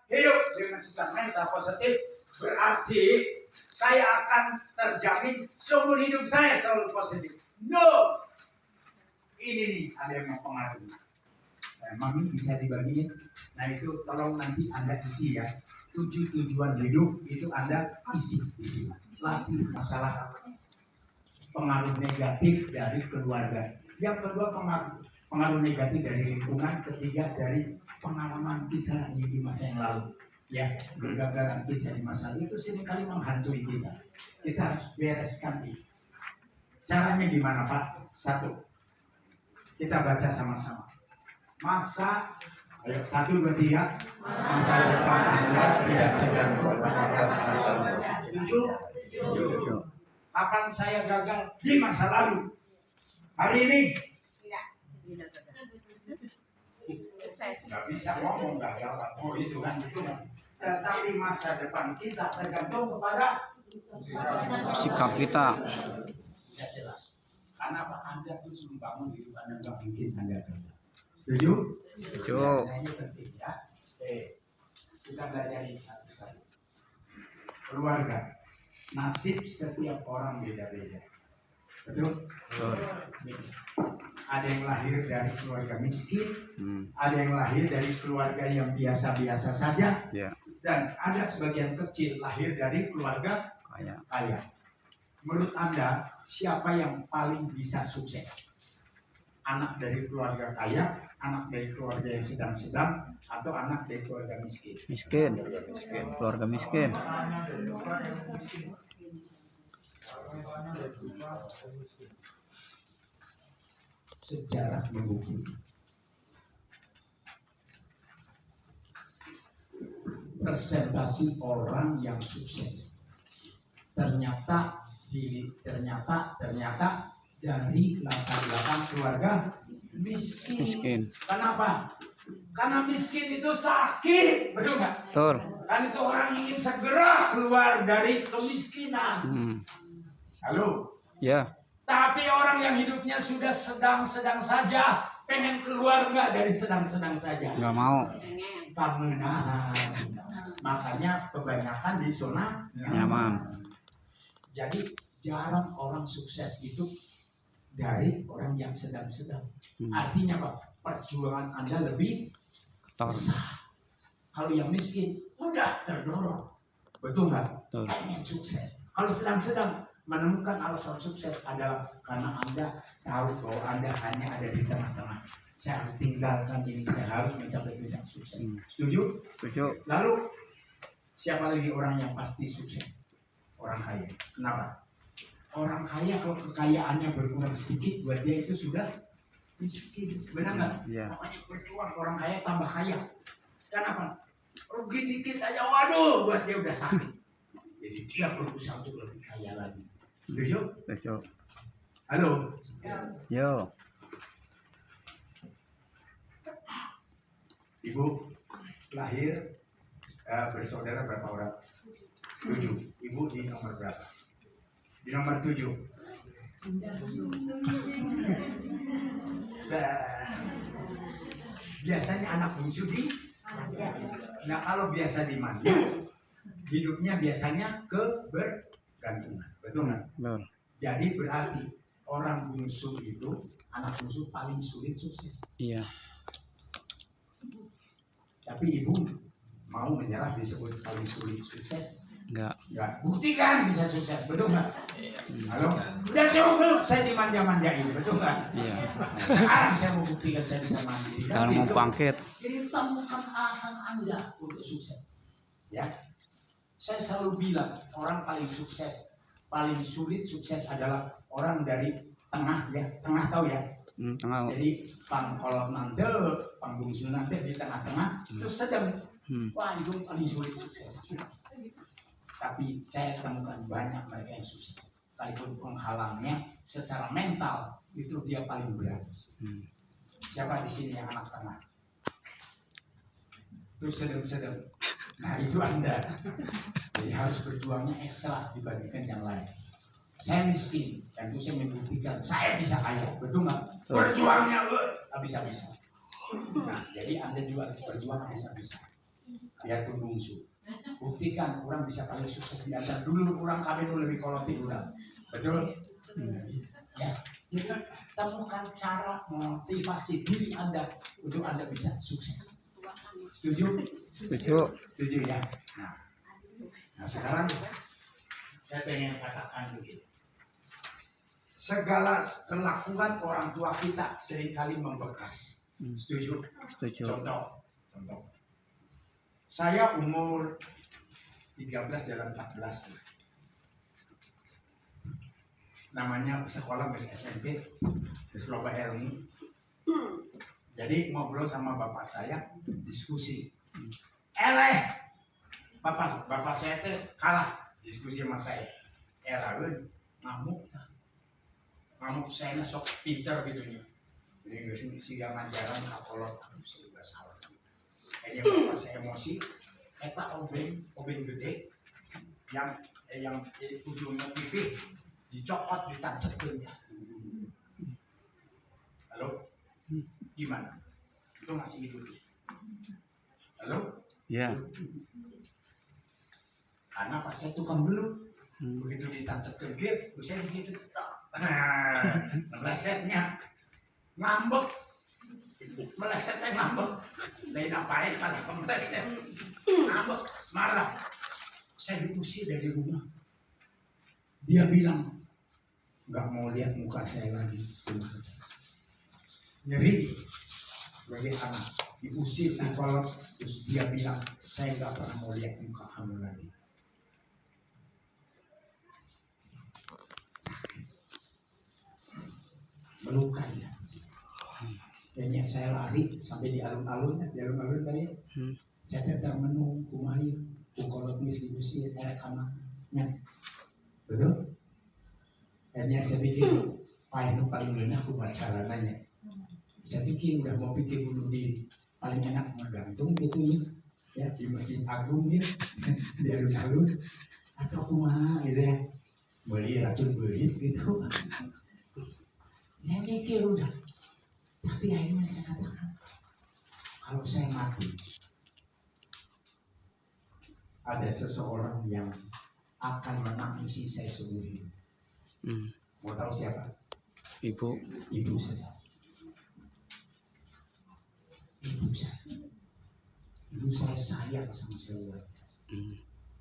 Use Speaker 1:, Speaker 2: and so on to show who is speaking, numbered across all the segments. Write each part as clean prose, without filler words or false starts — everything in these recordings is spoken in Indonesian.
Speaker 1: hidup dengan sikap mental positif, berarti saya akan terjamin seumur hidup saya selalu positif. No, ini nih ada yang mempengaruhi. Mami bisa dibagiin. Nah itu tolong nanti Anda isi ya. 7 tujuan hidup itu Anda isi. Latih masalah pengaruh negatif dari keluarga. Yang kedua pengaruh negatif dari lingkungan. Ketiga dari pengalaman kita di masa yang lalu. Ya, kegagalan kita di masa lalu itu seringkali menghantui kita. Kita harus bereskan itu. Caranya gimana Pak? 1. Kita baca sama-sama. Masa, ayo 1, 2, 3. Masa depan Anda tidak tergantung pada masa lalu. Setuju? Kapan saya gagal di masa lalu? Hari ini?
Speaker 2: Tidak. Sukses.
Speaker 1: Nggak bisa ngomong gagal atau itu kan itu. Tetapi masa depan kita tergantung kepada
Speaker 3: sikap kita.
Speaker 1: Sudah jelas. Karena apa? Anda terus membangun hidup Anda, nggak mungkin Anda gagal. Setuju?
Speaker 3: Setuju.
Speaker 1: Nah, ini penting ya. Kita belajar ini satu-satu. Keluarga. Nasib setiap orang beda-beda. Betul? Ada yang lahir dari keluarga miskin, ada yang lahir dari keluarga yang biasa-biasa saja, dan ada sebagian kecil lahir dari keluarga kaya. Menurut Anda, siapa yang paling bisa sukses? Anak dari keluarga kaya, anak dari keluarga yang sedang-sedang, atau anak dari keluarga miskin?
Speaker 3: Keluarga miskin.
Speaker 1: Sejarah membuktikan persentase orang yang sukses ternyata dari latar belakang keluarga miskin. Kenapa? Karena miskin itu sakit, betul nggak?
Speaker 3: Betul.
Speaker 1: Kan itu orang ingin segera keluar dari kemiskinan. Halo?
Speaker 3: Ya.
Speaker 1: Tapi orang yang hidupnya sudah sedang-sedang saja, pengen keluar nggak dari sedang-sedang saja?
Speaker 3: Nggak mau.
Speaker 1: Pemenahan. Makanya kebanyakan di zona
Speaker 3: Nyaman.
Speaker 1: Jadi jarang orang sukses itu dari orang yang sedang-sedang. Artinya Pak, perjuangan Anda lebih besar. Kalau yang miskin udah terdorong, betul nggak? Pengen sukses. Kalau sedang-sedang menemukan alasan sukses adalah karena Anda tahu bahwa Anda hanya ada di tengah-tengah. Saya harus tinggalkan ini, saya harus mencapai puncak sukses. Setuju?
Speaker 3: Setuju.
Speaker 1: Lalu siapa lagi orang yang pasti sukses? Orang kaya. Kenapa? Orang kaya kalau kekayaannya berkurang sedikit, buat dia itu sudah miskin. Benar nggak?
Speaker 3: Iya.
Speaker 1: Makanya berjuang orang kaya tambah kaya. Kenapa? Rugi dikit aja, waduh, buat dia udah sakit. Jadi dia berusaha untuk lebih kaya lagi. Setuju?
Speaker 3: Setuju.
Speaker 1: Halo?
Speaker 3: Yo.
Speaker 1: Ibu lahir bersaudara berapa orang? 7. Ibu di nomor berapa? Di nomor 7. Biasanya anak bungsu di. Nah kalau biasa dimanja, hidupnya biasanya kebergantungan. Betul nggak?
Speaker 3: Betul.
Speaker 1: Jadi berarti orang bungsu itu, anak bungsu paling sulit sukses.
Speaker 3: Iya.
Speaker 1: Tapi ibu mau menyerah disebut paling sulit sukses?
Speaker 3: Enggak.
Speaker 1: Buktikan bisa sukses, betul nggak? Halo? Udah cukup saya dimanja-manjain, betul nggak?
Speaker 3: Iya.
Speaker 1: Sekarang saya mau buktikan saya bisa mandiri.
Speaker 3: Sekarang mau bangkit.
Speaker 1: Jadi temukan alasan Anda untuk sukses. Ya, saya selalu bilang orang paling sukses, paling sulit sukses adalah orang dari tengah ya, tengah tahu ya.
Speaker 3: Tengah.
Speaker 1: Jadi pangkolot nanti, pangbungsu nanti di tengah-tengah, terus sedang. Wah itu paling sulit sukses. Tapi saya temukan banyak mereka yang sukses. Sekalipun penghalangnya secara mental itu dia paling berat. Siapa di sini yang anak tengah? Terus sedang-sedang. Nah itu Anda. Jadi harus berjuangnya ekstra dibandingkan yang lain. Saya miskin, dan itu saya membuktikan saya bisa kaya, betul nggak? Berjuangnya habis-habisan. Nah, jadi Anda juga harus berjuang habis-habisan. Biarpun bungsu. Buktikan orang bisa paling sukses di antara dulu orang kabeh lebih koloti orang. Betul? Ya. Jadi temukan cara motivasi diri Anda untuk Anda bisa sukses. Setuju?
Speaker 3: Setuju.
Speaker 1: Setuju ya. Nah sekarang saya pengen katakan begini. Segala perlakuan orang tua kita seringkali membekas. Setuju?
Speaker 3: Setuju.
Speaker 1: Contoh. Saya umur 13 jalan 14. Namanya sekolah bes SMP, bes loba ilmu. Jadi ngobrol sama bapak saya, diskusi. Bapak saya teh kalah diskusi sama saya. Eraun ngamuk saya sok pinter gitu nya. Jadi nggak sih ngajaran kakolot saya juga salah sih. Kayaknya bapak saya emosi. Eta obeng gede yang ujungnya pipih dicopot ditancekin ya. Halo, gimana? Itu masih hidup? Halo?
Speaker 3: Ya.
Speaker 1: Karena pas saya tukang dulu, begitu ditancekin dia, saya begitu melesetnya ngambek, melesetnya ngambek. Lain apain kalau meleset ngambek, marah. Saya diusir dari rumah. Dia bilang nggak mau lihat muka saya lagi. Nyeri sebagai anak diusir dikolot, terus dia bilang saya nggak pernah mau lihat muka kamu lagi. Melukai ya. Kayaknya saya lari sampai di alun-alun tadi. Saya tetap menung kumari ukolot mis diusir kamanya. Betul? Akhirnya saya pikir paling enak aku baca nanya. Saya pikir udah mau pikir bunuh diri, paling enak menggantung gitu ya di Masjid Agung ya, di alun-alun atau kumaha gitu ya, beli racun belit gitu. Saya mikir udah, tapi akhirnya saya katakan kalau saya mati ada seseorang yang akan menangisi saya seumur hidup. Mau tahu siapa? Ibu saya. Ibu saya sayang sama saya luar biasa.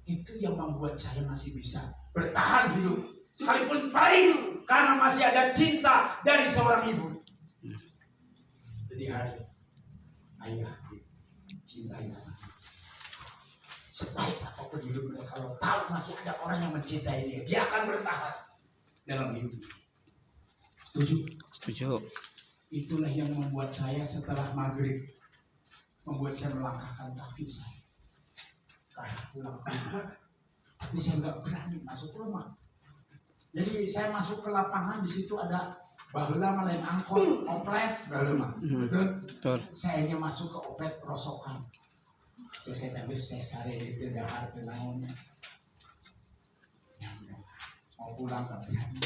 Speaker 1: Itu yang membuat saya masih bisa bertahan hidup sekalipun pahit karena masih ada cinta dari seorang ibu. Jadi hari ayah cintai anak. Sebaik apapun hidupnya, kalau tahu masih ada orang yang mencintai dia akan bertahan dalam hidup.
Speaker 3: Setuju.
Speaker 1: Itulah yang membuat saya setelah maghrib membuat saya melangkahkan kaki saya ke arah pulang ke rumah. Tapi saya nggak berani masuk rumah. Jadi saya masuk ke lapangan, di situ ada baheula malain angkot, oplet, baheula. Betul. Saya hanya masuk ke oplet rosokan. Terus saya habis saya sare di dahar ke naonnya. Mau pulang nggak berani.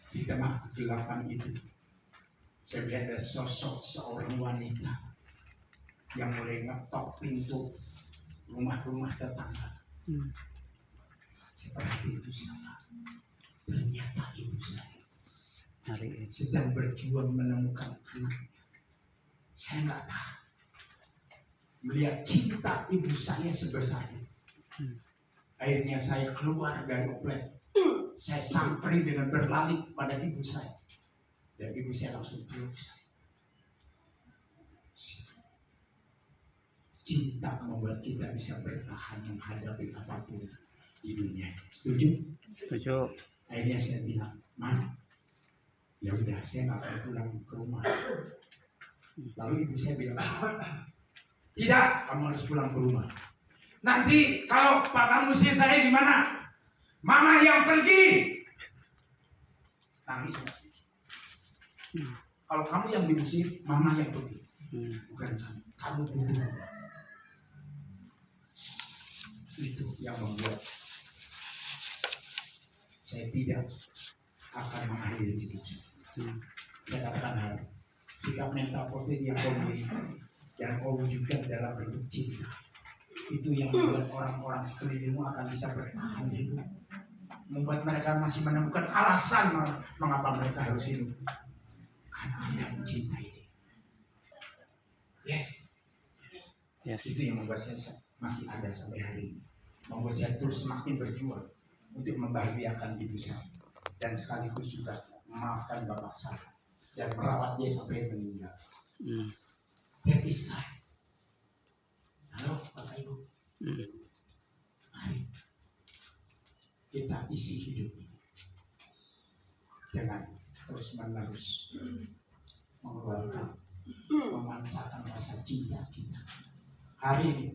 Speaker 1: Di tengah kegelapan itu, saya melihat ada sosok seorang wanita yang mulai ngetok pintu rumah-rumah tetangga. Saya perhati itu siapa? Ternyata ibu saya sedang berjuang menemukan anaknya. Saya nggak tahu. Melihat cinta ibu saya sebesar itu. Akhirnya saya keluar dari oplet. Saya sampai dengan berlari pada ibu saya. Dan ibu saya langsung peluk saya. Cinta membuat kita bisa bertahan menghadapi apapun di dunia. Setuju? Akhirnya saya bilang, "Ma, ya udah saya nggak akan pulang ke rumah." Lalu ibu saya bilang, "Tidak, kamu harus pulang ke rumah. Nanti kalau papa musir saya di mana? Mama yang pergi." Nangis. Kalau kamu yang diusir, mama yang pergi. Bukan kamu. Kamu bodoh. Itu yang membuat saya tidak akan mengakhiri hidup saya. Saya katakan hari. Sikap mental positif yang kau miliki dan kau wujudkan dalam bentuk cinta. Itu yang membuat orang-orang sekelilingmu akan bisa bertahan hidup. Membuat mereka masih menemukan alasan mengapa mereka harus hidup. Karena Anda mencintai dia. Yes.
Speaker 3: Yes.
Speaker 1: Itu yang membuat saya masih ada sampai hari ini. Membuat saya terus semakin berjuang untuk membahagiakan ibu saya. Dan sekaligus juga memaafkan bapak saya. Dan merawat dia sampai meninggal. That is life. Halo Bapak Ibu. Mari kita isi hidup ini dengan terus menerus mengeluarkan, memancarkan rasa cinta kita. Hari ini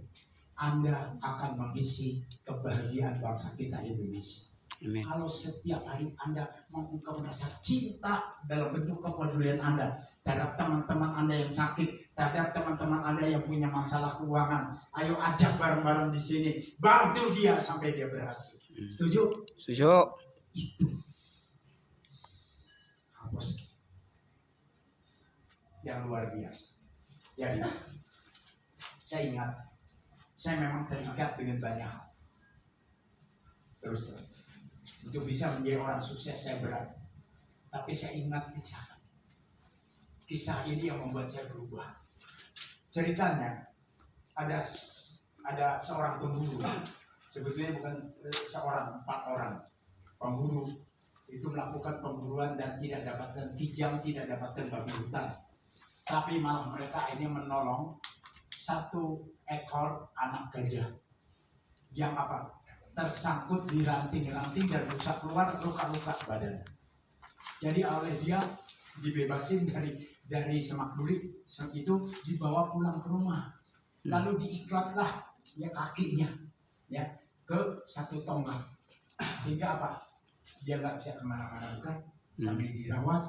Speaker 1: Anda akan mengisi kebahagiaan bangsa kita Indonesia.
Speaker 3: Amin.
Speaker 1: Kalau setiap hari Anda mengungkapkan rasa cinta dalam bentuk kepedulian Anda terhadap teman-teman Anda yang sakit, terhadap teman-teman Anda yang punya masalah keuangan, ayo ajak bareng-bareng di sini, bantu dia sampai dia berhasil. Setuju?
Speaker 3: Setuju.
Speaker 1: Itu hapus yang luar biasa. Jadi saya ingat, saya memang terikat dengan banyak hal. Terus untuk bisa menjadi orang sukses saya berat. Tapi saya ingat kisah ini yang membuat saya berubah. Ceritanya ada seorang pemburu. Sebetulnya bukan seorang, 4 orang pemburu itu melakukan pemburuan dan tidak dapatkan kijang, tidak dapatkan babi hutan. Tapi malah mereka ini menolong 1 ekor anak gajah yang tersangkut di ranting-ranting dan bisa keluar luka-luka badan. Jadi oleh dia dibebasin dari semak duri itu, dibawa pulang ke rumah. Lalu diikatlah ya kakinya ya ke 1 tonggak. Sehingga dia nggak bisa kemana-mana bukan, sambil dirawat.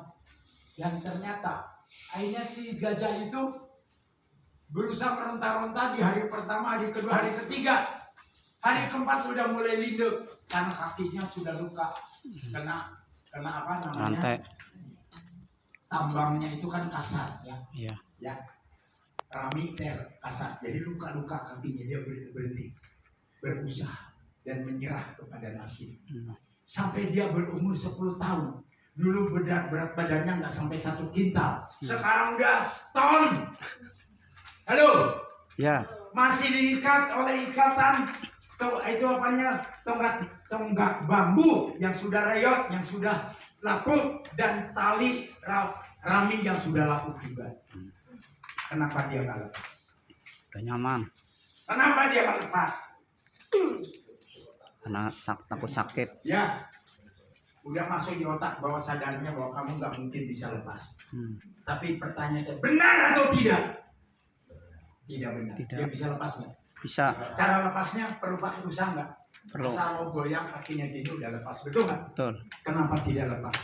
Speaker 1: Dan ternyata akhirnya si gajah itu berusaha meronta-ronta di hari pertama, hari kedua, hari ketiga. Hari keempat udah mulai lindung karena kakinya sudah luka, kena apa namanya?
Speaker 3: Rantai.
Speaker 1: Tambangnya itu kan kasar ya.
Speaker 3: Iya.
Speaker 1: Ya. Ramiter kasar. Jadi luka-luka kakinya, dia berhenti berusaha dan menyerah kepada nasib. Sampai dia berumur 10 tahun. Dulu berat badannya nggak sampai 1 kintal. Sekarang udah seton. Halo?
Speaker 3: Ya.
Speaker 1: Masih diikat oleh ikatan itu tonggak bambu yang sudah reyot, yang sudah lapuk, dan tali rami yang sudah lapuk juga. Kenapa dia nggak lepas?
Speaker 3: Udah nyaman.
Speaker 1: Kenapa dia nggak lepas?
Speaker 3: Karena takut sakit.
Speaker 1: Ya, udah masuk di otak bawah sadarnya bahwa kamu nggak mungkin bisa lepas. Tapi pertanyaan saya, benar atau tidak? Tidak benar.
Speaker 3: Tidak.
Speaker 1: Dia bisa lepas nggak?
Speaker 3: Bisa.
Speaker 1: Cara lepasnya perlu pakai usaha nggak?
Speaker 3: Perlu.
Speaker 1: Asal mau goyang kakinya gitu udah lepas, betul nggak?
Speaker 3: Betul.
Speaker 1: Kenapa tidak lepas?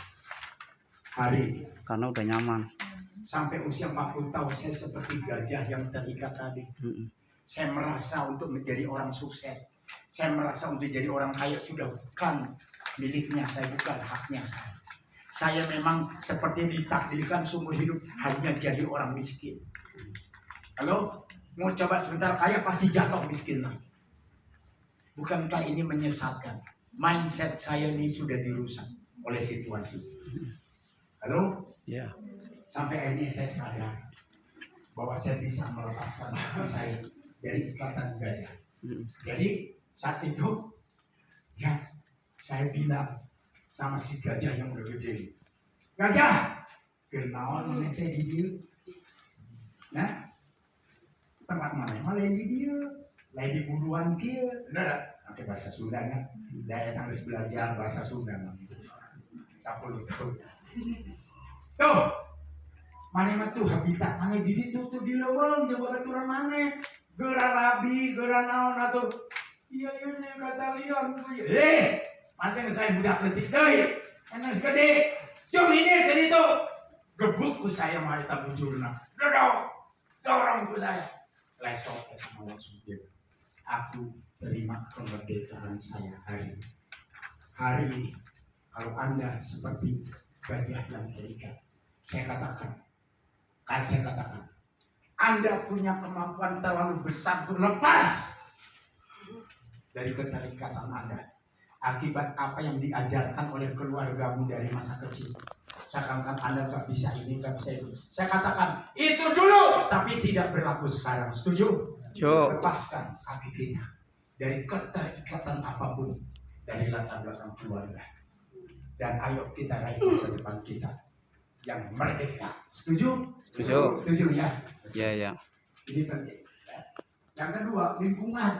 Speaker 1: Hari ini,
Speaker 3: Karena udah nyaman.
Speaker 1: sampai usia 40 tahun saya seperti gajah yang terikat tadi. Saya merasa untuk menjadi orang sukses. Saya merasa untuk jadi orang kaya sudah bukan miliknya saya, bukan haknya saya. Saya memang seperti ditakdirkan seumur hidup hanya jadi orang miskin. Halo? Mau coba sebentar kaya pasti jatuh miskin lagi. Bukankah ini menyesatkan? Mindset saya ini sudah dirusak oleh situasi. Halo?
Speaker 3: Ya.
Speaker 1: Sampai akhirnya saya sadar bahwa saya bisa melepaskan hati saya dari ikatan gajah. Jadi saat itu ya saya bilang sama si gajah yang udah gede, gajah, kenaon nanti di dia, nah tempat mana malah di dia, lain di buruan kia, udah pakai bahasa Sundanya, saya harus belajar bahasa Sunda, 10 tahun. Tuh, mana tuh habitat, mana di situ tuh di leweng, coba keturun mana, gerak rabi, gerak naon atau, iya nih kata lion, mantan saya budak letik deh, enak segede, cuma ini jadi tuh, gebuk saya malah tak bujurna, dorong saya, lesok sama langsung dia, aku terima kemerdekaan saya hari ini, kalau Anda seperti gajah yang terikat, Saya katakan, Anda punya kemampuan terlalu besar untuk lepas dari keterikatan Anda. Akibat apa yang diajarkan oleh keluargamu dari masa kecil. Seakan-akan Anda nggak bisa ini, nggak bisa itu. Saya katakan, itu dulu, tapi tidak berlaku sekarang. Setuju?
Speaker 3: Setuju.
Speaker 1: Lepaskan kaki kita dari keterikatan apapun dari latar belakang keluarga. Dan ayo kita raih masa depan kita yang merdeka. Setuju?
Speaker 3: Setuju.
Speaker 1: Setuju ya?
Speaker 3: Iya, iya.
Speaker 1: Ini penting. Yang kedua, lingkungan.